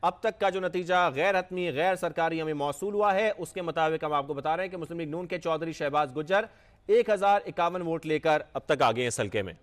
अब तक का जो नतीजा गैर हतमी गैर सरकारी हमें मौसूल हुआ है, उसके मुताबिक हम आपको बता रहे हैं कि मुस्लिम लीग नून के चौधरी शहबाज गुज्जर 1051 वोट लेकर अब तक आगे हैं इस हल्के में।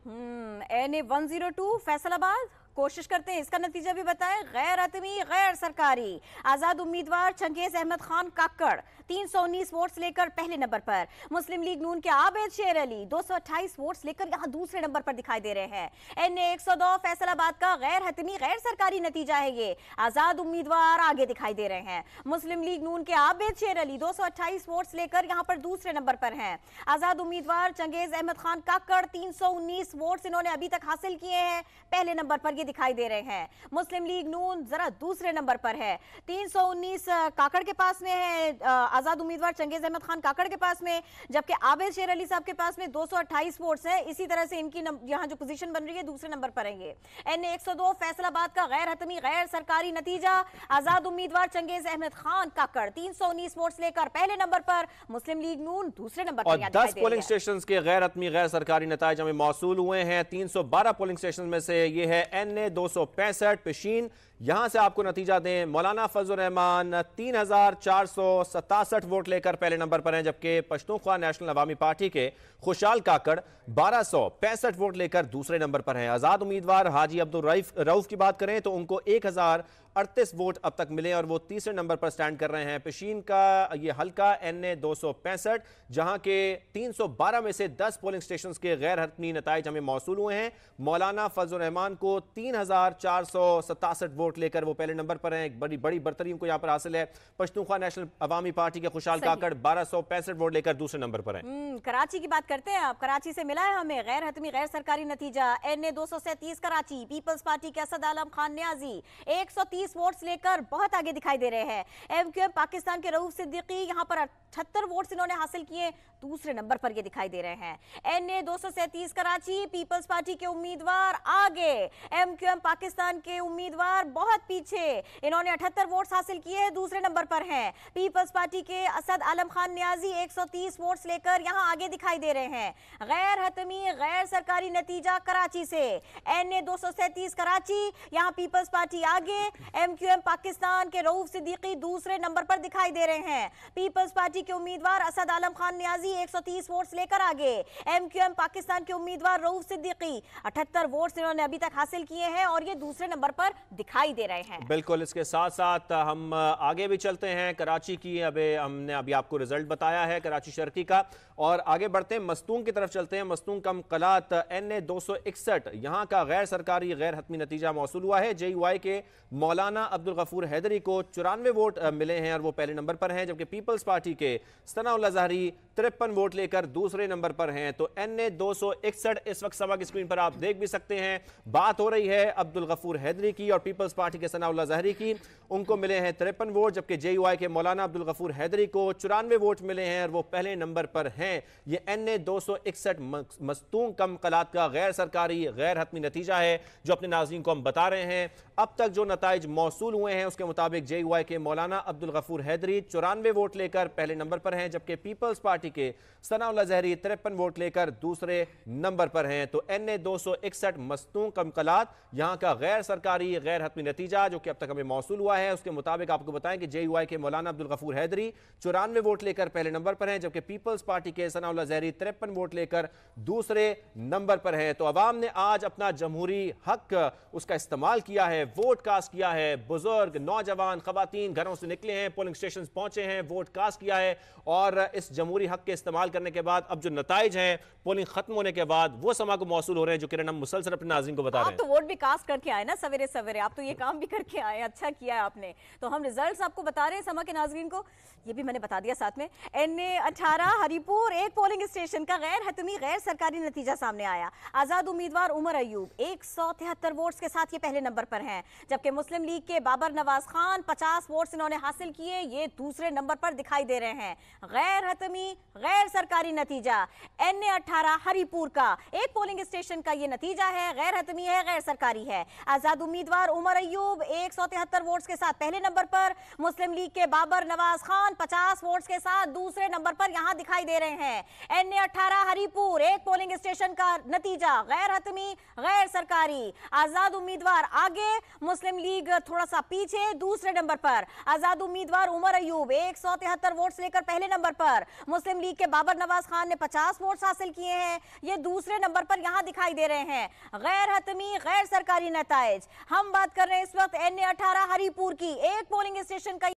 NA 102 फैसलाबाद, कोशिश करते हैं इसका नतीजा भी बताएं। गैर हतमी गैर सरकारी आजाद उम्मीदवार चंगेज अहमद खान काकड़ 319 वोट्स लेकर पहले नंबर पर। मुस्लिम लीग नून के आबिद शेर अली 228 वोट्स लेकर यहां दूसरे नंबर पर दिखाई दे रहे हैं। NA 102 फैसलाबाद का गैर हतमी गैर सरकारी नतीजा है ये, आजाद उम्मीदवार आगे दिखाई दे रहे हैं। मुस्लिम लीग नून के आबिद शेर अली 228 वोट्स लेकर यहां पर दूसरे नंबर पर हैं। आजाद उम्मीदवार चंगेज अहमद खान काकड़ 319 वोट्स इन्होंने अभी तक हासिल किए हैं, पहले नंबर पर ये दिखाई दे रहे हैं। मुस्लिम लीग नून जरा दूसरे नंबर पर है, 319 काकड़ के पास में है, आजाद उम्मीदवार चंगेज अहमद खान काकड़ के पास में, जबकि आबिद शेर अली साहब के पास में 228 वोट्स हैं। इसी तरह से इनकी यहां जो पोजीशन बन रही है दूसरे नंबर पर रहेंगे। NA 102 फैसलाबाद का गैर हतमी गैर सरकारी नतीजा, आजाद उम्मीदवार चंगेज अहमद खान काकड़ 319 वोट्स लेकर पहले नंबर पर, मुस्लिम लीग नून दूसरे नंबर पर। 10 पोलिंग स्टेशन के गैर हतमी गैर सरकारी नतीजे हमें मौसूल हुए हैं। 312 पोलिंग स्टेशन में से ये है NA 265 पेशीन। यहां से आपको नतीजा दें, मौलाना फजल रहमान 3467 वोट लेकर पहले नंबर पर हैं, जबकि पश्तूनख्वा नेशनल अवामी पार्टी के खुशहाल काकड़ 1265 वोट लेकर दूसरे नंबर पर हैं। आजाद उम्मीदवार हाजी अब्दुल रऊफ की बात करें तो उनको 1038 वोट अब तक मिले और वो तीसरे नंबर पर स्टैंड कर रहे हैं। पेशीन का ये हल्का NA 265, जहां के 312 में से 10 पोलिंग स्टेशन के गैर हतमी नताइज हमें मौसूल हुए हैं। मौलाना फजल रहमान को 3467 वोट लेकर वो पहले नंबर पर हैं। एक बड़ी बरतरी उनको यहां पर हासिल है। पश्तूनख्वा नेशनल अवामी पार्टी के खुशहाल काकड़ 1265 वोट लेकर दूसरे नंबर पर हैं। कराची की बात करते हैं। अब कराची से मिला है हमें गैर हतमी गैर सरकारी नतीजा। NA 237 कराची पीपल्स पार्टी के असद आलम खान न्याजी 130 वोट्स लेकर बहुत आगे दिखाई दे रहे हैं। MQM पाकिस्तान के रऊफ सिद्दीकी यहां पर 78 वोट्स इन्होंने हासिल किए, दूसरे नंबर पर ये दिखाई दे रहे हैं। NA 237 कराची पीपल्स पार्टी के उम्मीदवार आगे, MQM पाकिस्तान के उम्मीदवार बहुत पीछे, इन्होंने 78 वोट्स हासिल किए हैं, दूसरे नंबर पर हैं। पीपल्स पार्टी के असद आलम खान न्याजी 130 वोट्स लेकर यहां आगे दिखाई दे रहे हैं। गैर हतमी गैर सरकारी नतीजा कराची से, NA 237 कराची, यहां पीपल्स पार्टी आगे, MQM पाकिस्तान के रऊफ सिद्दीकी दूसरे नंबर पर दिखाई दे रहे हैं। पीपल्स पार्टी के उम्मीदवार असद आलम खान न्याजी 130 वोट्स लेकर आगे, MQM पाकिस्तान के उम्मीदवार रऊफ सिद्दीकी 78 वोट्स इन्होंने अभी तक हासिल किए हैं और ये दूसरे नंबर पर दिखाई दे रहे हैं। बिल्कुल, इसके साथ साथ हम आगे भी चलते हैं। कराची की हमने अभी आपको रिजल्ट बताया है कराची शर्की का, और आगे बढ़ते हैं मस्तूंग की तरफ चलते हैं। मस्तूंग कम कलात NA 261, यहाँ का गैर सरकारी गैर हतमी नतीजा मौसूल हुआ है। JUI के मौलाना अब्दुल गफूर हैदरी को 94 वोट मिले हैं और वो पहले नंबर पर हैं, जबकि पीपल्स पार्टी के सनाउल्लाह ज़हरी 53 वोट लेकर दूसरे नंबर पर हैं। तो NA 261 इस वक्त सभा की स्क्रीन पर आप देख भी सकते हैं। बात हो रही है अब्दुल गफूर हैदरी की और पीपल्स पार्टी के सनाउल्लाह ज़हरी की। उनको मिले हैं 53 वोट, जबकि JUI के मौलाना अब्दुल गफूर हैदरी को 94 वोट मिले हैं और वो पहले नंबर पर हैं। ये NA 261 मस्तूंग कम कलात का गैर सरकारी गैर हतमी नतीजा है जो अपने नाज़रीन को हम बता रहे हैं। अब तक जो नताइज मौसूल हुए हैं उसके मुताबिक JUI के मौलाना अब्दुल गफूर हैदरी 94 वोट लेकर पहले नंबर पर हैं, जबकि पीपल्स पार्टी के सनाउल्लाह ज़हरी 53 वोट लेकर दूसरे नंबर पर हैं। तो NA 261 मस्तूंग कम कलात यहाँ का गैर सरकारी गैर हतमी नतीजा जो कि अब तक हमें मौसूल हुआ है, उसके मुताबिक आपको बताएं कि JUI के मौलाना अब्दुल गफूर हैदरी 94 वोट लेकर पहले नंबर पर हैं, जबकि पीपल्स पार्टी के सनाउल्लाह ज़हरी 53 वोट लेकर दूसरे नंबर पर हैं। तो अवाम ने आज अपना जमहूरी हक उसका इस्तेमाल किया है, वोट कास्ट किया है। बुजुर्ग, नौजवान, खवातीन घरों से निकले हैं, पोलिंग स्टेशन पहुंचे हैं, वोट कास्ट किया है और इस जमहूरी हक के इस्तेमाल करने के बाद अब जो नताइज हैं पोलिंग खत्म होने के बाद वो समा को मौसूल हो रहे हैं, जो किरण हम मुसलसल अपने नाज़रीन को बता रहे हैं। आप तो वोट भी कास्ट करके आए ना सवेरे सवेरे, आप तो ये काम भी करके आए, अच्छा किया है आपने। तो हम रिजल्ट्स आपको बता रहे हैं समा के नाज़रीन को, ये भी मैंने बता दिया साथ में। NA 18 हरीपुर एक पोलिंग स्टेशन का गैर हतमी गैर सरकारी नतीजा सामने आया। आजाद उम्मीदवार उमर अयूब 173 वोट्स के साथ ये पहले नंबर पर हैं, जबकि मुस्लिम लीग के बाबर नवाज खान 50 वोट्स इन्होंने हासिल किए, ये दूसरे नंबर पर दिखाई दे रहे हैं। गैर हतमी गैर सरकारी नतीजा NA 18 हरीपुर का एक पोलिंग स्टेशन का ये नतीजा है, गैर हतमी है, गैर सरकारी है। आजाद उम्मीदवार उमर अयूब 173 वोट्स के साथ पहले नंबर पर, मुस्लिम लीग के बाबर नवाज खान 50 वोट्स के साथ दूसरे नंबर पर यहां दिखाई दे रहे हैं। NA 18 हरिपुर एक पोलिंग स्टेशन का नतीजा गैर हतमी गैर सरकारी, आजाद उम्मीदवार आगे, मुस्लिम लीग थोड़ा सा पीछे दूसरे नंबर पर। आजाद उम्मीदवार उमर अयूब 173 वोट्स लेकर पहले नंबर पर, मुस्लिम लीग के बाबर नवाज खान ने 50 वोट्स हासिल किए हैं, ये दूसरे नंबर पर यहां दिखाई दे रहे हैं। गैर हतमी गैर सरकारी नताइज हम बात कर रहे हैं इस वक्त NA 18 हरिपुर की, एक पोलिंग स्टेशन का